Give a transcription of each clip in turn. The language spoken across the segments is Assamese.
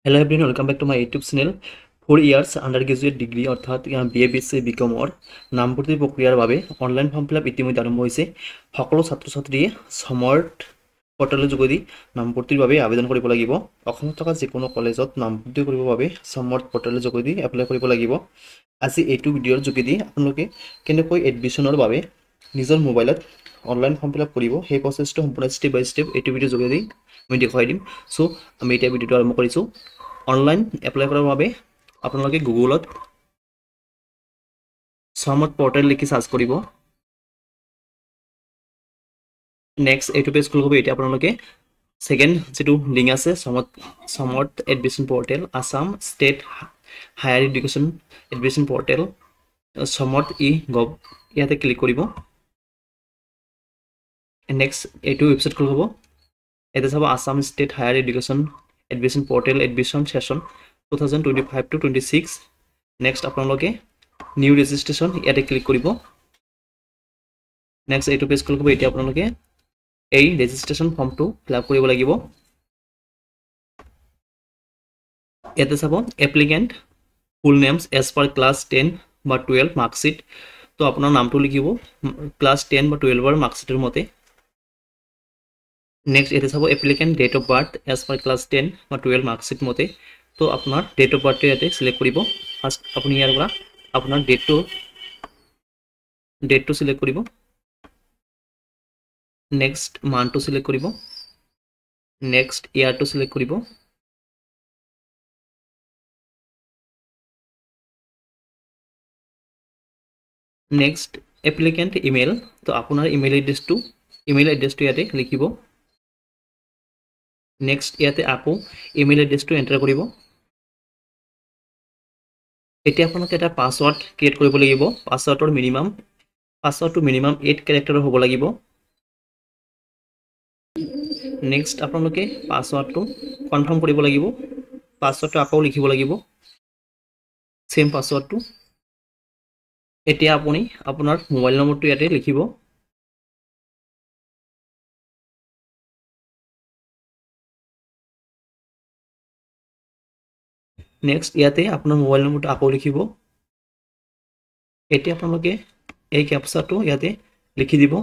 Hello everyone, welcome back to my YouTube channel. 4 years undergraduate degree অর্থাৎ BA BSc BCom নামভৰ্তি প্ৰক্ৰিয়াৰ বাবে অনলাইন ফৰ্ম ফিল আপ ইতিমধ্যে আৰম্ভ হৈছে। সকলো ছাত্ৰ-ছাত্ৰীয়ে স্মাৰ্ট পৰ্টেলৰ যোগেদি নামভৰ্তিৰ বাবে আবেদন কৰিব লাগিব। অসমত থকা যিকোনো কলেজত নামভৰ্তি কৰিবৰ বাবে স্মাৰ্ট পৰ্টেলৰ যোগেদি এপ্লাই কৰিব লাগিব। আজি এইটো ভিডিঅ'ৰ যোগেদি আপোনালোকে কেনেকৈ এডমিশ্যনৰ বাবে নিজৰ মোবাইলত অনলাইন ফৰ্ম ফিল আপ কৰিব সেই প্ৰচেছটো সম্পূৰ্ণ ষ্টেপ বাই ষ্টেপ এইটো ভিডিঅ'ৰ যোগেদি মই দেখুৱাই দিম। সো আমি এতিয়া ভিডিঅ'টো আৰম্ভ কৰিছোঁ। অনলাইন এপ্লাই কৰাৰ বাবে আপোনালোকে গুগলত স্মাৰ্ট পৰ্টেল লিখি সাৰ্চ কৰিব। নেক্সট এইটো পেজ খুলিব। এতিয়া আপোনালোকে সেকেন্ড যেটো লিংক আছে smart admission portal Assam state higher education admission portal smart e-Gov ইয়াতে ক্লিক কৰিব। নেক্সট এইটো ৱেবছাইট খুলিব। এটা চাব Assam state higher education admission portal admission session 2025 to 26। Next আপোনালোকে নিউ ৰেজিষ্ট্ৰেশ্যন ইয়াতে ক্লিক কৰিব। নেক্সট এইটো পেজ খুলিব। এতিয়া আপোনালোকে এই ৰেজিষ্ট্ৰেশ্যন ফৰ্মটো ফিল আপ কৰিব লাগিব। ইয়াতে চাব এপ্লিকেণ্ট ফুল নেমছ এজ পাৰ ক্লাছ 10 বা 12 মাৰ্কশ্বিট। তো আপোনাৰ নামটো লিখিব ক্লাছ 10 বা 12ৰ মাৰ্কশ্বিটৰ মতে। নেক্সট ইয়াতে চাব applicant date of birth as per class 10 বা 12 মাৰ্কশ্বিট মতে। তো আপোনাৰ ডেট অফ বাৰ্থটো ইয়াতে সিলেক্ট কৰিব। ফাৰ্ষ্ট আপুনি ইয়াৰ পৰা আপোনাৰ ডেটটো সিলেক্ট কৰিব। নেক্সট মান্থটো সিলেক্ট কৰিব। নেক্সট ইয়াৰটো সিলেক্ট কৰিব। Next applicant email. তো আপোনাৰ ইমেইল এড্ৰেছটো ইয়াতে লিখিব। নেক্সট ইয়াতে আকৌ ইমেইল এড্ৰেছটো এণ্টাৰ কৰিব। এতিয়া আপোনালোকে এটা পাছৱৰ্ড ক্ৰিয়েট কৰিব লাগিব। পাছৱৰ্ডটো মিনিমাম 8 কেৰেক্টাৰৰ হ'ব লাগিব। নেক্সট আপোনালোকে পাছৱৰ্ডটো কনফাৰ্ম কৰিব লাগিব। পাছৱৰ্ডটো আকৌ লিখিব লাগিব সেম পাছৱৰ্ডটো। এতিয়া আপুনি আপোনাৰ মোবাইল নম্বৰটো ইয়াতে লিখিব। নেক্সট ইয়াতে আপোনাৰ মোবাইল নম্বৰটো আকৌ লিখিব। এতিয়া আপোনালোকে এই ক্যাপচাটো ইয়াতে লিখি দিব।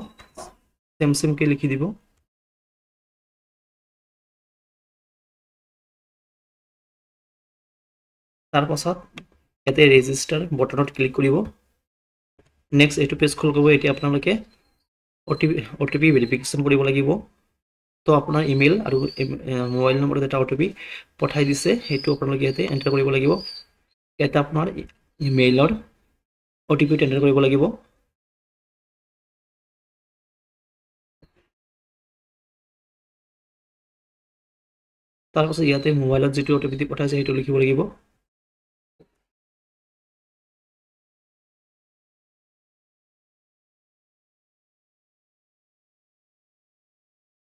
সেমকে লিখি দিব। তাৰ পাছত ইয়াতে ৰেজিষ্টাৰ বটনত ক্লিক কৰিব। নেক্সট এইটো পেজ খুলিব। এতিয়া আপোনালোকে OTP ভেৰিফিকেশ্যন কৰিব লাগিব। তো আপোনাৰ ইমেইল আৰু মোবাইল নম্বৰত এটা OTP পঠাই দিছে সেইটো আপোনালোকে ইয়াতে এণ্টাৰ কৰিব লাগিব। ইয়াতে আপোনাৰ ইমেইলৰ OTP এণ্টাৰ কৰিব লাগিব। তাৰপাছত ইয়াতে মোবাইলত যেটো OTP পঠাইছে সেইটো লিখিব লাগিব।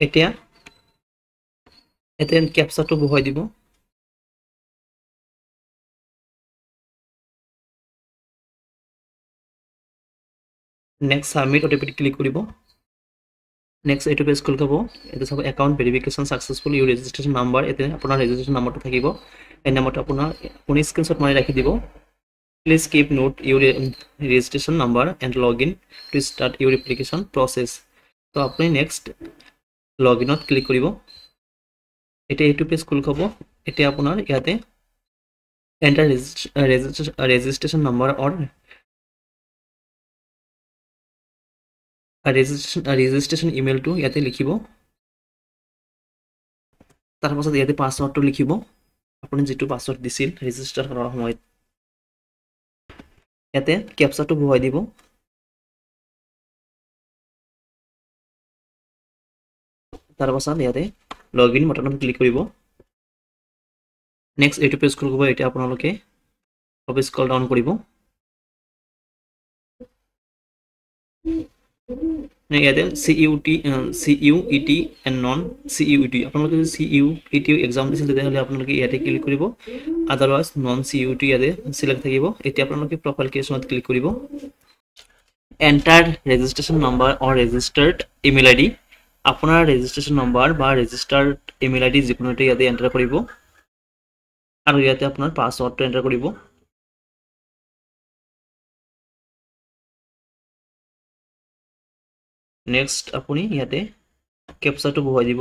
এতিয়া ক্যাপচাটো বহুৱাই দিব। নেক্সট সাবমিট OTP ক্লিক কৰিব। নেক্সট এইটো পেজ খুলি যাব। এটা চাব একাউণ্ট ভেৰিফিকেশ্যন সাকসেসফুল ইউৰ ৰেজিষ্ট্ৰেশ্যন নাম্বাৰ। এতে আপোনাৰ ৰেজিষ্ট্ৰেশ্যন নাম্বাৰটো থাকিব। এই নাম্বাৰটো আপুনি স্ক্ৰীনশ্বট মাৰি ৰাখি দিব। Please keep note Euro registration number and log in to start Euro application process. তো আপুনি নেক্সট লগ ইনত ক্লিক কৰিব। এতিয়া এইটো পেজ খুলি যাব। এতিয়া আপোনাৰ ইয়াতে এণ্টাৰ ৰেজিষ্ট্ৰেশ্যন নাম্বাৰ অৰ ৰেজিষ্ট্ৰেশ্যন ইমেইলটো ইয়াতে লিখিব। তাৰ পাছত ইয়াতে পাছৱৰ্ডটো লিখিব আপুনি যেটো পাছৱৰ্ড দিছিল ৰেজিষ্টাৰ কৰাৰ সময়ত। ইয়াতে ক্যাপচাটো বহুৱাই দিব। তাৰ পাছত ইয়াতে লগইন বটনত ক্লিক কৰিব। নেক্সট এইটো পেজ খুলিব। এতিয়া আপোনালোকে অলপ স্ক্ৰল ডাউন কৰিব। ইয়াতে CUET এণ্ড নন CUET আপোনালোকে যদি CUET এক্সাম দিছিল তেতিয়াহ'লে আপোনালোকে ইয়াতে ক্লিক কৰিব। আদাৰৱাইজ নন CUET ইয়াতে সিলেক্ট থাকিব। এতিয়া আপোনালোকে প্ৰফাইল ক্ৰিয়েশ্যনত ক্লিক কৰিব। এণ্টাৰ ৰেজিষ্ট্ৰেশ্যন নাম্বাৰ অৰ ৰেজিষ্টাৰ্ড ইমেইল ID। আপোনাৰ ৰেজিষ্ট্ৰেশ্যন নাম্বাৰ বা ৰেজিষ্টাৰ্ড ইমেইল ID যিকোনো এটা ইয়াতে এণ্টাৰ কৰিব। আৰু ইয়াতে আপোনাৰ পাছৱৰ্ডটো এণ্টাৰ কৰিব নেক্সট আপুনি ইয়াতে কেপচাটো বহুৱাই দিব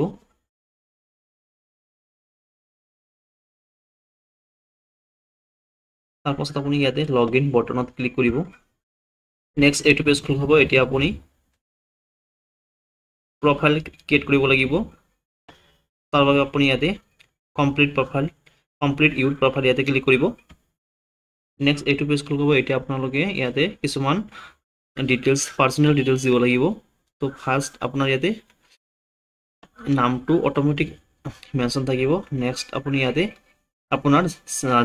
তাৰপাছত আপুনি ইয়াতে লগইন বটনত ক্লিক কৰিব নেক্সট এইটো পেজ খোল হ'ব এতিয়া আপুনি প্ৰফাইল ক্ৰিয়েট কৰিব লাগিব তাৰ বাবে আপুনি ইয়াতে কমপ্লিট ইউৰ প্ৰফাইল ইয়াতে ক্লিক কৰিব নেক্সট এইটো পেজ খোল হ'ব এতিয়া আপোনালোকে ইয়াতে কিছুমান ডিটেইলছ পাৰ্সোনেল ডিটেইলছ দিব লাগিব তো ফাৰ্স্ট আপোনাৰ ইয়াতে নামটো অটোমেটিক মেনশন থাকিব নেক্সট আপুনি ইয়াতে আপোনাৰ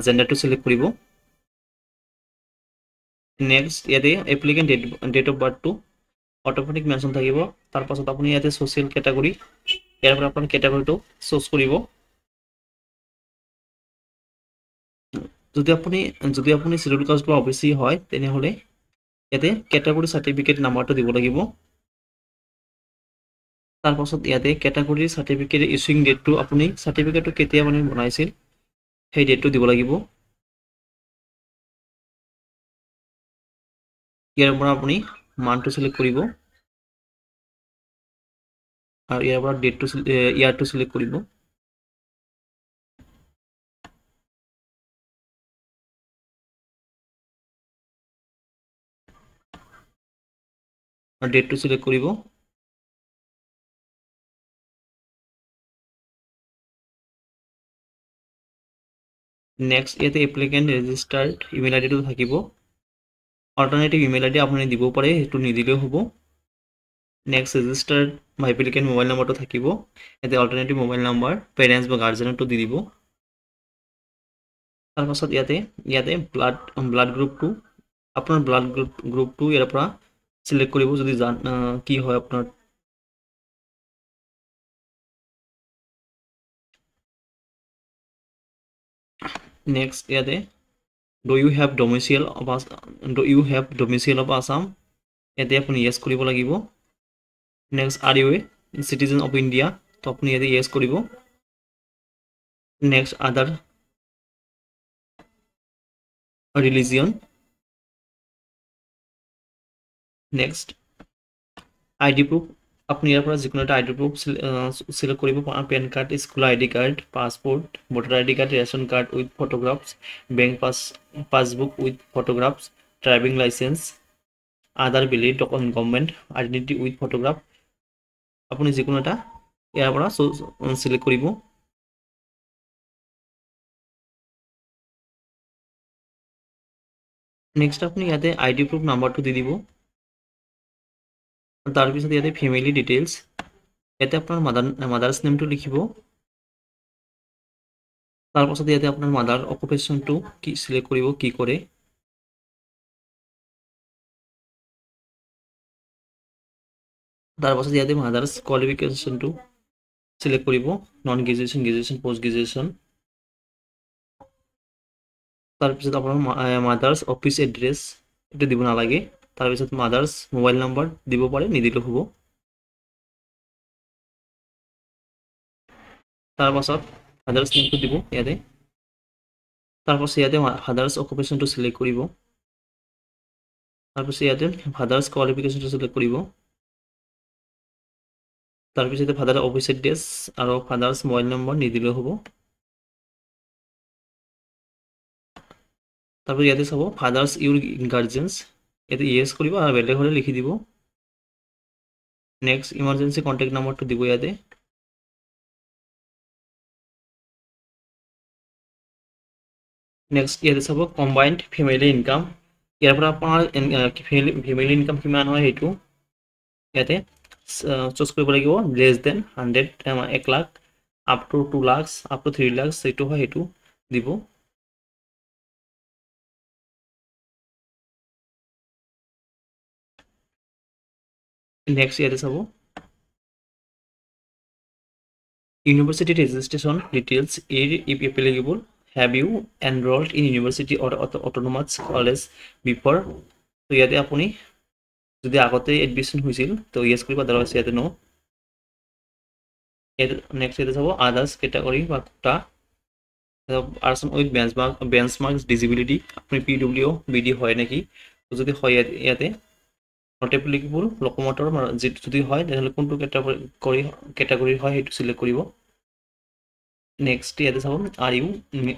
জেন্ডাৰটো সিলেক্ট কৰিব নেক্সট ইয়াতে এপ্লিকেন্ট ডেট অফ বাৰ্থটো অটোমেটিক মেনশন থাকিব তাৰ পাছত আপুনি ইয়াতে সোশ্যাল ক্যাটাগৰী ইয়াৰ পৰা আপোনাৰ ক্যাটাগৰীটো চুজ কৰিব যদি আপুনি শিডিউল কাষ্ট বা ওবিসি হয় তেনেহলে ইয়াতে ক্যাটাগৰী সাৰ্টিফিকেট নাম্বাৰটো দিব লাগিব তাৰ পাছত ইয়াতে ক্যাটাগৰী সাৰ্টিফিকেট ইস্যুইং ডেটটো আপুনি সাৰ্টিফিকেটটো কেতিয়া মানে বনাইছিল সেই ডেটটো দিব লাগিব ইয়াৰ পৰা আপুনি মানটো সিলেক্ট কৰিব আৰু ইয়াৰ পৰা ডেটটো ইয়াৰটো সিলেক্ট কৰিব আৰু ডেটটো সিলেক্ট কৰিব নেক্সট ইয়াতে এপ্লিকেন্ট ৰেজিষ্টাৰ্ড ইমেইল আইডিটো থাকিব অল্টাৰনেটিভ ইমেইল আইডি আপুনি দিব পাৰে সেইটো নিদিলেও হ'ব নেক্সট ৰেজিষ্টাৰ্ড মাই এপ্লিকেন্ট মোবাইল নম্বৰটো থাকিব ইয়াতে অল্টাৰনেটিভ মোবাইল নম্বৰ পেৰেণ্টছ বা গাৰ্জেনটো দি দিব তাৰ পাছত ইয়াতে ব্লাড গ্ৰুপটো আপোনাৰ ব্লাড গ্ৰুপটো ইয়াৰ পৰা সিলেক্ট কৰিব যদি কি হয় আপোনাৰ নেক্সট ইয়াতে do you have domicile of Assam ইয়াতে আপুনি yes কৰিব লাগিব next are you a citizen of India তো আপুনি ইয়াতে yes কৰিব next other religion next ID proof আপনি ইয়াৰ পৰা যিকোনো এটা আইডি প্ৰুফ সিলেক্ট কৰিব pan card school ID card passport voter ID card ration card with photographs bank passbook with photographs driving licence Aadhaar valid government identity with photograph আপুনি যিকোনো এটা ইয়াৰ পৰা সিলেক্ট কৰিব নেক্সট আপুনি ইয়াতে আইডি প্ৰুফ নাম্বাৰটো দি দিব তাৰ পিছত ইয়াতে ফ্যামিলি ডিটেইলছ ইয়াতে আপোনাৰ মাদাৰ্স নেমটো লিখিব তাৰ পাছত ইয়াতে আপোনাৰ মাদাৰ অকুপেশনটো কি সিলেক্ট কৰিব কি কৰে তাৰ পাছত ইয়াতে মাদাৰ্স কোৱালিফিকেশনটো সিলেক্ট কৰিব নন গ্ৰেজুৱেচন পোষ্ট গ্ৰেজুৱেচন তাৰ পিছত আপোনাৰ মাদাৰ্স অফিস এড্ৰেছ এটা দিব নালাগে তাৰ পিছত মাদাৰ্স মোবাইল নম্বৰ দিব পাৰে নিদিলেও হ'ব তাৰ পাছত ফাদাৰ্স নেমটো দিব ইয়াতে তাৰ পাছত ইয়াতে ফাদাৰ্স অকুপেশনটো সিলেক্ট কৰিব তাৰ পিছত ইয়াতে ফাদাৰ্স কোৱালিফিকেশনটো সিলেক্ট কৰিব তাৰ পিছত ফাদাৰ অফিস এড্ৰেছ আৰু ফাদাৰ্স মোবাইল নম্বৰ নিদিলেও হ'ব তাৰপৰ ইয়াতে চাব ফাদাৰ্স ইউৰ গাৰ্জেন্স ইয়াতে ইয়েস কৰিব আৰু বেলেগ হলে লিখি দিব নেক্সট ইমাৰ্জেন্সি কন্টাক্ট নাম্বাৰটো দিব ইয়াতে নেক্সট ইয়াতে চাব কম্বাইন্ড ফ্যামিলি ইনকাম ইয়াৰ পৰা আপোনাৰ ফ্যামিলি ইনকাম কিমান হয় সেইটো ইয়াতে চুজ কৰিব লাগিব less than 100 1 lakh up to 2 lakh up to 3 lakh সেইটো হয় সেইটো দিব নেক্সট ইয়াতে চাব university registration details if applicable have you enrolled in university or autonomous college before তো ইয়াতে আপুনি যদি আগতে এডমিশন হৈছিল তো ইয়েস কৰিব আদারওয়াইজ ইয়াতে নো নেক্সট ইয়াতে চাব আদার্স ক্যাটাগরি বা quota are some with benchmarks disability আপনি PW BD হয় নাকি তো যদি হয় ইয়াতে নট এপ্লিকেবল লোকোমোটৰ যদি হয় তেতিয়াহ'লে কোনটো কেটাগৰী হয় সেইটো সিলেক্ট কৰিব নেক্সট ইয়াতে চাব আৰ ইউ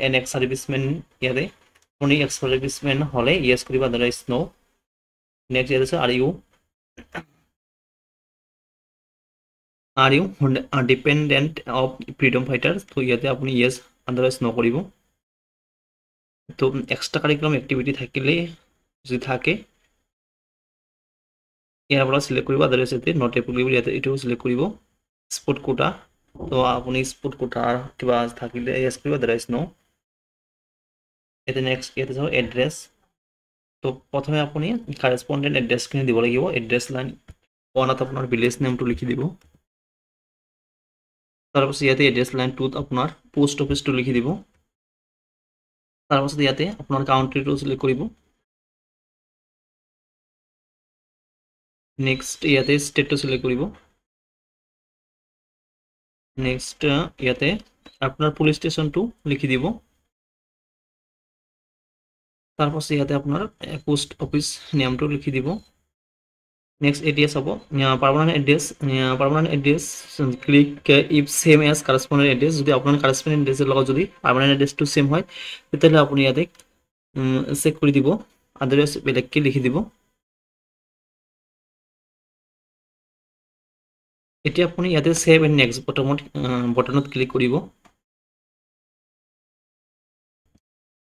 এন এক্স সাৰ্ভিসমেন ইয়াতে আপুনি এক্স সাৰ্ভিসমেন হলে ইয়েস কৰিব আদাৰৱাইজ নো নেক্সট ইয়াতে আছে are you dependent of freedom fighters তো ইয়াতে আপুনি ইয়েস আদাৰৱাইজ নো কৰিব তো এক্সট্ৰা কাৰিকুলাম এক্টিভিটি থাকিলে যদি থাকে ইয়াৰ পৰা সিলেক্ট কৰিব আদাৰৱাইজ ইয়াতে নট এপ্লিকেবল ইয়াতে এটো সিলেক্ট কৰিব স্পোৰ্ট কোটা তো আপুনি স্পোৰ্ট কোটাৰ কিবা থাকিলে ইয়েস কৰিব আদাৰৱাইজ নো ইয়াতে নেক্সট ইয়াতে চাও এড্ৰেছ তো প্ৰথমে আপুনি কাৰেসপন্ডেন্ট এড্ৰেছখিনি দিব লাগিব এড্ৰেছ লাইন ওৱানত আপোনাৰ ভিলেজ নেমটো লিখি দিব তাৰপিছত ইয়াতে এড্ৰেছ লাইন 2ত আপোনাৰ পোষ্ট অফিসটো লিখি দিব তাৰপিছত ইয়াতে আপোনাৰ কাউন্ট্ৰিটো সিলেক্ট কৰিব নেক্সট ইয়াতে ষ্টেটটো সিলেক্ট কৰিব নেক্সট ইয়াতে আপোনাৰ পুলিশ স্টেশনটো লিখি দিব তাৰপিছত ইয়াতে আপোনাৰ পোষ্ট অফিস নেমটো লিখি দিব নেক্সট এড্ৰেছ হ'ব permanent address click if same as correspondent address যদি আপোনাৰ কাৰেসপন্ডেন্ট এড্ৰেছৰ লগত যদি পাৰ্মানেন্ট এড্ৰেছটো সেম হয় তেতিয়াহ'লে আপুনি ইয়াতে চেক কৰি দিব আদাৰৱাইজ বেলেগকৈ লিখি দিব এতিয়া আপুনি ইয়াতে সেভ এণ্ড নেক্সট বটনত ক্লিক কৰিব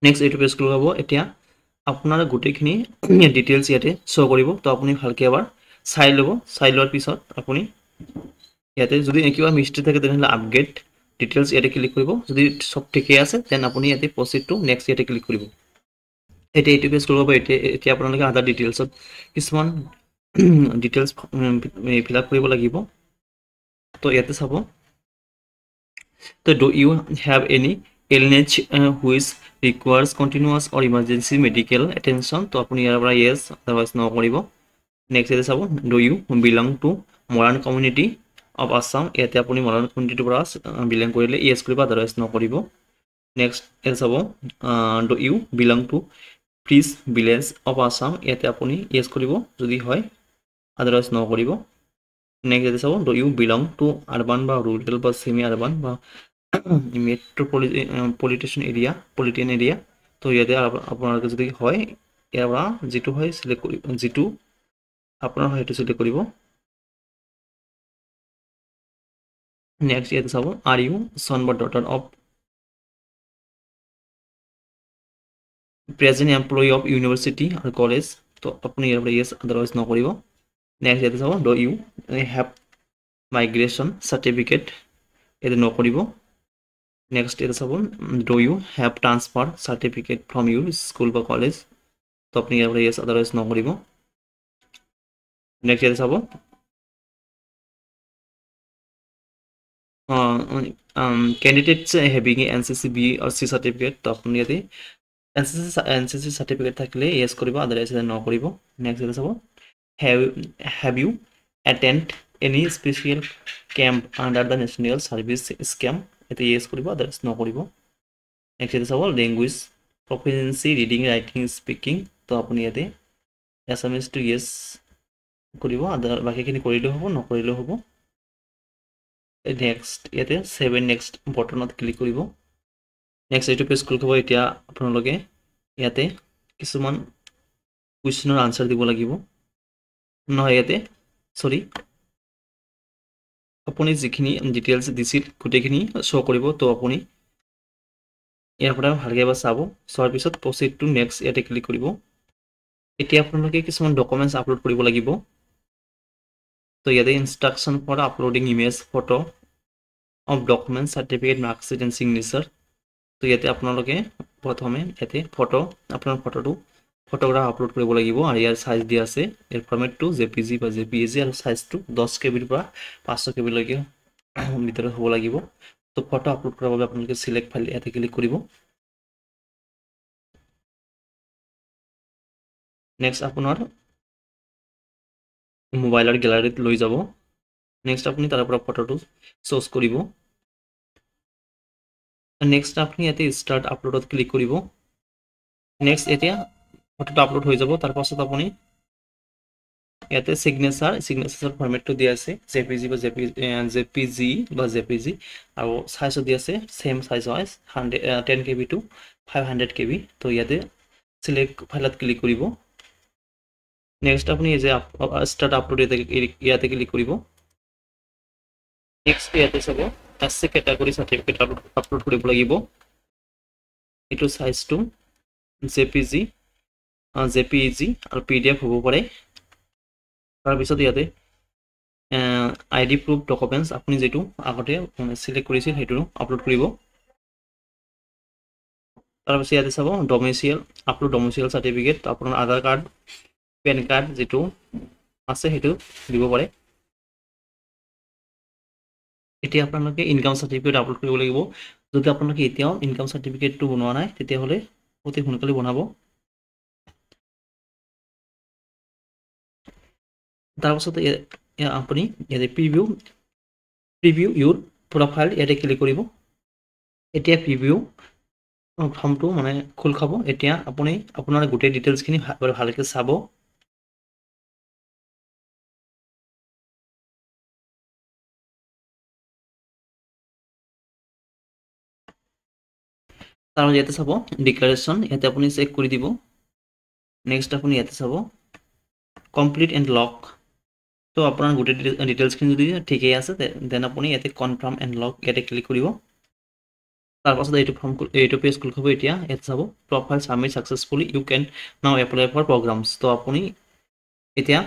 নেক্সট এইটো পেজ ক্লিক হ'ব এতিয়া আপোনাৰ গোটেইখিনি ডিটেইলছ ইয়াতে শ্ব' কৰিব তো আপুনি ভালকৈ এবাৰ চাই ল'ব চাই লোৱাৰ পিছত আপুনি ইয়াতে যদি কিবা মিষ্টেক থাকে তেনেহ'লে আপগ্ৰেড ডিটেইলছ ইয়াতে ক্লিক কৰিব যদি সব ঠিকে আছে দেন আপুনি ইয়াতে প্ৰচিড টু নেক্সট ইয়াতে ক্লিক কৰিব এতিয়া এইটো পেজ ক্লিক হ'ব এতিয়া আপোনালোকে আদাৰ ডিটেইলছত কিছুমান ডিটেইলছ ফিল আপ কৰিব লাগিব তো ইয়াতে চাব তো do you have any illness which requires continuous or emergency medical attention তো আপুনি ইয়াৰ পৰা yes otherwise no কৰিব নেক্সট ইয়াতে চাব do you belong to Moran community of Assam ইয়াতে আপুনি মৰাণ কমিউনিটিৰ পৰা বিলং কৰিলে yes কৰিব otherwise no কৰিব নেক্সট ইয়াতে চাব do you belong to please village of Assam ইয়াতে আপুনি yes কৰিব যদি হয় otherwise no কৰিব নেক্সট ইয়াতে চাব do you belong to urban বা রুরাল বা সেমি আরবান বা মেট্রোপলিটন এরিয়া তো ইয়াতে আপোনালোকে যদি হয় ইয়াৰ পৰা যেটো হয় সিলেক্ট কৰিব যেটো আপোনাৰ হয় সেইটো সিলেক্ট কৰিব নেক্সট ইয়াতে চাব আৰ ইউ সন বা daughter of present employee of university R college তো আপুনি ইয়াৰ পৰা ইয়েস আদাৰৱাইজ ন কৰিব নেক্সট ইয়াতে চাব do you have migration certificate ইয়াতে ন কৰিব নেক্সট এটা চাব do you have transfer certificate from your school বা কলেজ তো আপনি ইয়াৰ পৰা ইয়েস আদাৰৱাইজ ন কৰিব নেক্সট এটা চাব candidates having NCC B or C certificate তো আপনি ইয়াতে এনসিসি সাৰ্টিফিকেট থাকিলে ইয়েস কৰিব আদাৰৱাইজ ন কৰিব নেক্সট এটা চাব have you attend any special camp under the national service scheme এতে ইয়েস কৰিব আদাৰৱাইজ ন কৰিব নেক্সট এটা চাব language proficiency reading writing speaking তো আপুনি ইয়াতে এছামিজ টু ইয়েস কৰিব আদাৰ বাকিখিনি কৰিলেও হ'ব নকৰিলেও হ'ব নেক্সট ইয়াতে সেভ এণ্ড নেক্সট বটনত ক্লিক কৰিব নেক্সট এইটো পেজ ক্লিক হ'ব এতিয়া আপোনালোকে ইয়াতে কিছুমান কুৱেশ্যনৰ আনসাৰ দিব লাগিব নহয় ইয়াতে সৰি আপুনি যিখিনি ডিটেইলছ দিছিল গোটেইখিনি শ্ব' কৰিব তো আপুনি ইয়াৰ পৰা ভালকৈ এবাৰ চাব চোৱাৰ পিছত প্ৰচিড টু নেক্সট ইয়াতে ক্লিক কৰিব এতিয়া আপোনালোকে কিছুমান ডকুমেণ্টছ আপলোড কৰিব লাগিব তো ইয়াতে instruction for uploading image photo of document certificate marksheet and signature তো ইয়াতে আপোনালোকে প্ৰথমে ইয়াতে আপোনাৰ ফটোগ্ৰাফ আপলোড কৰিব লাগিব আৰু ইয়াৰ সাইজ দিয়া আছে ইয়াৰ ফৰ্মেটটো জেপিজি বা জেপিইজি আৰু সাইজটো 10 কেবিৰ পৰা 500 কেবি লৈকে ভিতৰত হ'ব লাগিব তো ফটো আপলোড কৰাৰ বাবে আপোনালোকে সিলেক্ট ফাইল ইয়াতে ক্লিক কৰিব নেক্সট আপোনাৰ মোবাইলৰ গ্যালাৰীত লৈ যাব নেক্সট আপুনি তাৰ পৰা ফটোটো চুজ কৰিব নেক্সট আপুনি ইয়াতে ষ্টাৰ্ট আপলোডত ক্লিক কৰিব নেক্সট এতিয়া ফটোটো আপলোড হৈ যাব তাৰ পাছত আপুনি ইয়াতে সিগনেচাৰ ফৰমেটটো দিয়া আছে জেপিজি বা জেপিজি আৰু সাইজও দিয়া আছে সেম সাইজ হয় 10 KB টু 500 KB তো ইয়াতে সিলেক্ট ফাইলত ক্লিক কৰিব নেক্সট আপুনি এই যে স্টাৰ্ট আপলোড ইয়াতে ক্লিক কৰিব নেক্সট ইয়াতে চাব এসসি ক্যাটাগৰি সাৰ্টিফিকেট আপলোড কৰিব লাগিব এটো সাইজটো জেপিজি আৰু পিডিএফ হ'ব পাৰে তাৰ পিছত ইয়াতে আইডি প্ৰুফ ডকুমেন্টস আপুনি যেটো আগতে সিলেক্ট কৰিছিল হেটো আপলোড কৰিব তাৰ পিছত ইয়াতে চাব ডোমিসাইল আপলোড ডোমিসাইল সাৰ্টিফিকেট আপোনাৰ আধাৰ কাৰ্ড পেন কাৰ্ড যেটো আছে হেটো দিব পাৰে এতিয়া আপোনালোকে ইনকাম সাৰ্টিফিকেট আপলোড কৰিব লাগিব যদি আপোনালোকে এতিয়াও ইনকাম সাৰ্টিফিকেটটো বনোৱা নাই তেতিয়া হলে অতি সোনকালে বনাব তাৰ পাছত আপুনি ইয়াতে প্ৰিভিউ ইউৰ প্ৰফাইল ইয়াতে ক্লিক কৰিব এতিয়া প্ৰিভিউ ফৰ্মটো মানে খোল খাব এতিয়া আপুনি আপোনাৰ গোটেই ডিটেইলছখিনি ভালকৈ চাব তাৰ ইয়াতে চাব ডিক্লাৰেশ্যন ইয়াতে আপুনি চেক কৰি দিব নেক্সট আপুনি ইয়াতে চাব কমপ্লিট এণ্ড লক তো আপোনাৰ গোটেই ডিটেইলছখিনি যদি ঠিকই আছে দেন আপুনি ইয়াতে কনফাৰ্ম এণ্ড লক ইয়াতে ক্লিক কৰিব তাৰ পাছত এইটো পেজ খোল খাব এতিয়া ইয়াতে চাব profile submit successfully you can now apply for programs তো আপুনি এতিয়া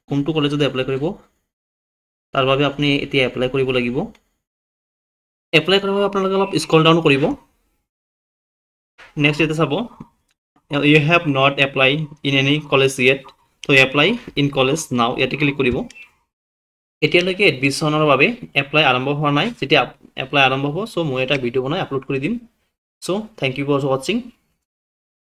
কোনটো কলেজত এপ্লাই কৰিব তাৰ বাবে আপুনি এতিয়া এপ্লাই কৰিব লাগিব এপ্লাই কৰাৰ বাবে আপোনালোকে অলপ স্ক্ৰল ডাউন কৰিব নেক্সট ইয়াতে চাব you have not applied in any college yet so apply in college now ইয়াতে ক্লিক কৰিব এতিয়ালৈকে এডমিশনৰ বাবে এপ্লাই আৰম্ভ হোৱা নাই যেতিয়া এপ্লাই আৰম্ভ হ'ব সো মই এটা ভিডিও বনাই আপলোড কৰি দিম so thank you for watching